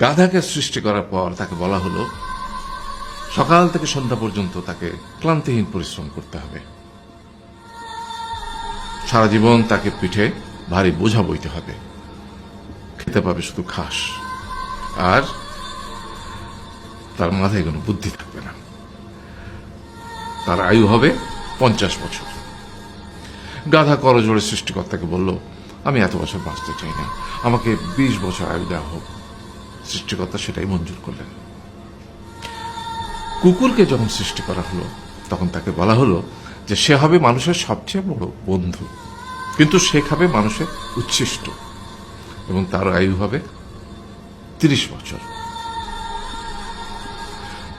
গাধাকে সৃষ্টি করার পর তাকে বলা হলো সকাল থেকে সন্ধ্যা পর্যন্ত তাকে ক্লান্তিহীন পরিশ্রম করতে হবে, সারা জীবন তাকে পিঠে ভারী বোঝা বইতে হবে, খেতে পাবে শুধু ঘাস, আর তার মাথায় কোনো বুদ্ধি থাকবে না। তার আয়ু হবে 50 বছর। গাধা করজোড়ে সৃষ্টিকর্তাকে বলল, আমি এত বছর বাঁচতে চাই না, আমাকে 20 বছর আয়ু দেওয়া হোক। সৃষ্টিকর্তা সেটাই মঞ্জুর করলেন। কুকুরকে যখন সৃষ্টি করা হলো তখন তাকে বলা হলো যে সে হবে মানুষের সবচেয়ে বড় বন্ধু, কিন্তু সে খাবে মানুষের উচ্ছিষ্ট, এবং তার আয়ু হবে 30 বছর।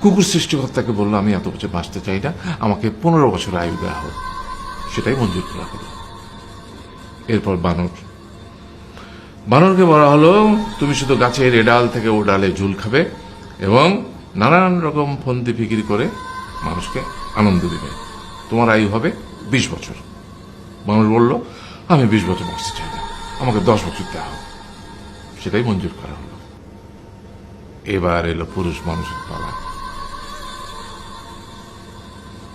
কুকুর সৃষ্টিকর্তাকে বলল, আমি এত বছর বাঁচতে চাই না, আমাকে 15 বছর আয়ু দেওয়া হোক। সেটাই মঞ্জুর করা হলো। এরপর বানরকে বলা হলো, তুমি শুধু গাছের এ ডাল থেকে ও ডালে ঝুল খাবে এবং নানান রকম ফন্দি ফিকির করে মানুষকে আনন্দ দিবে, তোমার আয়ু হবে 20 বছর। মানুষ বলল, আমি 20 বছর বাঁচতে চাই না, আমাকে 10 বছর দেওয়া হোক। সেটাই মঞ্জুর করা হলো। এবার এলো পুরুষ মানুষের পালা।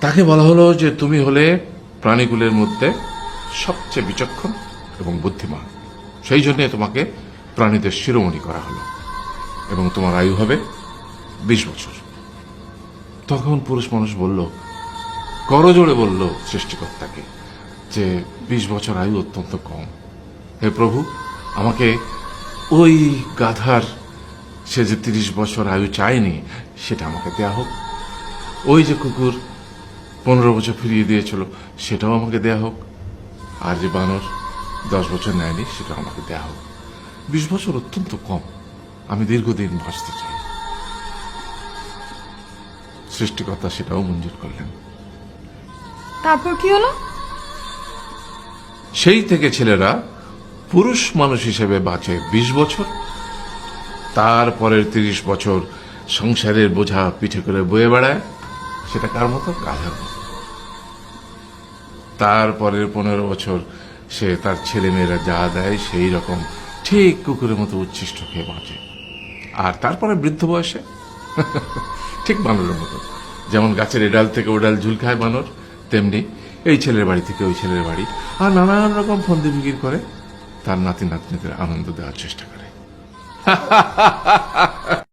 তাকে বলা হলো যে তুমি হলে প্রাণীকুলের মধ্যে সবচেয়ে বিচক্ষণ এবং বুদ্ধিমান, সেই জন্য তোমাকে প্রাণীদের শিরোমণি করা হলো এবং তোমার আয়ু হবে 20 বছর। তখন পুরুষ মানুষ বলল, করজোড়ে বলল সৃষ্টিকর্তাকে যে 20 বছর আয়ু অত্যন্ত কম, হে প্রভু, আমাকে ওই গাধার সে যে 30 বছর আয়ু চায়নি সেটা আমাকে দেয়া হোক, ওই যে কুকুর 15 বছর ফিরিয়ে দিয়েছিল সেটাও আমাকে দেয়া হোক, আর যে বানর 10 বছর নেয়নি সেটাও আমাকে দেয়া হোক। 20 বছর অত্যন্ত কম, আমি দীর্ঘদিন বাঁচতে চাই। সৃষ্টিকর্তা সেটাও মঞ্জুর করলেন। তারপর কি হলো? সেই থেকে ছেলেরা পুরুষ মানুষ হিসেবে বাঁচে 20 বছর, তারপরের 30 বছর সংসারের বোঝা পিঠে করে বয়ে বেড়ায়, সেটা কার মতো? গাধার মতো। তারপরের 15 বছর সে তার ছেলে মেয়েরা যা দেয় সেই রকম ঠিক কুকুরের মতো উচ্ছিষ্ট খেয়ে বাঁচে। আর তারপরে বৃদ্ধ বয়সে ঠিক বানরের মতো, যেমন গাছের এডাল থেকে ওডাল ঝুল খায় বানর, তেমনি এই ছেলের বাড়ি থেকে ওই ছেলের বাড়ি, আর নানান রকম ফন্দি ফিকির করে তার নাতি নাতনিদের আনন্দ দেওয়ার চেষ্টা করে।